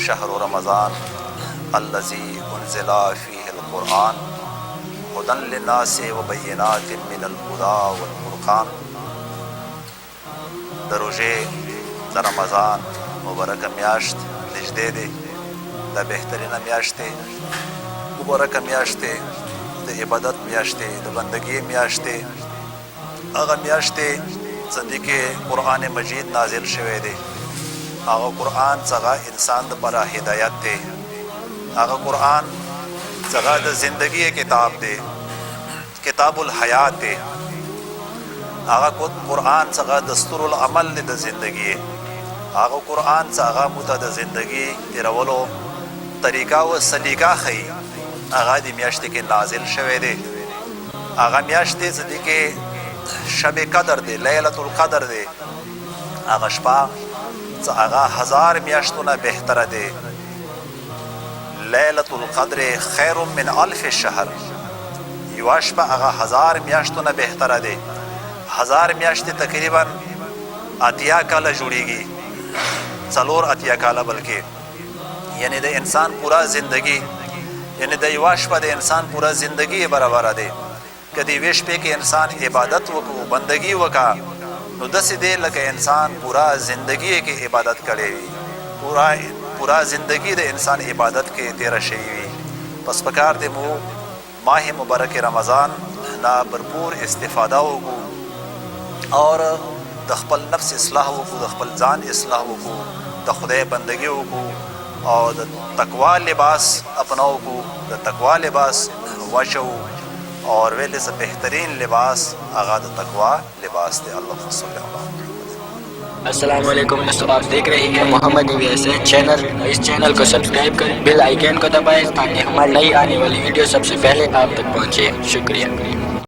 शहर रमज़ान अल्लज़ी उन्ज़िला फ़ीहिल क़ुरआन हुदन लिन्नासि व बय्यिनातिन मिनल हुदा वल फ़ुरक़ान। द रोज़े द रमज़ान मुबारक मियाश्त निजदे दे द बेहतरीन मियाश्त मुबारक मियाश्त द इबादत मियाश्त द बंदगी मियाश्त आगा मियाश्त ज़िंदगी कुरान मजीद नाजिल शवे दे। आगा कुरान सगा इंसान द बरा हिदायत दे। आगा कुरान सगा द ज़िंदगी किताब दे, किताबुल हयात दे। आगा कुरान सगा दस्तुरुल अमल द ज़िंदगी। आगा कुरान सगा मुता द ज़िंदगी तिरवलो तरीका व सलीका खई आगा दी मियाश्त के नाजिल शवे दे। आगा मियाश्त ज़िंदगी शब कदर दे, लैलतुल कदर दे। आगा शपा आगा हजार मियाश्तुना बेहतर दे। लैलतुल कद्र खैरुम मिन अल्फ शहर। युवाशपा आगा हजार मियाश्तुना बेहतर दे। हजार मियाश्त तकरीबन अतिया काला जुड़ेगी, चलोर अतिया काला बल्कि यानी द इंसान पूरा ज़िंदगी यानी द युवाशपा द इंसान पूरा ज़िंदगी बराबर दे। कदी वेश पे के इंसान इबादत वको बंदगी वका नो दस दे लगे इंसान पूरा ज़िंदगी के इबादत करे पूरा ज़िंदगी दे इंसान इबादत के तेरा शही पस पकार दे मो माह मुबारक रमज़ान ना भरपूर इस्तिफ़ादा होगू और दखपल नफ्स इस्लाह होगू, दखपल जान इस्लाह होगू, द खुदा बंदगी होगू और द तकवा लिबास अपनाओगू, द तकवा लिबास वशो और वेले से बेहतरीन लिबास आगा द तकवा लिबास दे। अल्लाह सल्लल्लाहु। अस्सलाम वालेकुम दोस्तों, आप देख रहे हैं मोहम्मद नबी हसन चैनल। इस चैनल को सब्सक्राइब करें, बेल आइकन को दबाएं ताकि हमारी नई आने वाली वीडियो सबसे पहले आप तक पहुंचे। शुक्रिया।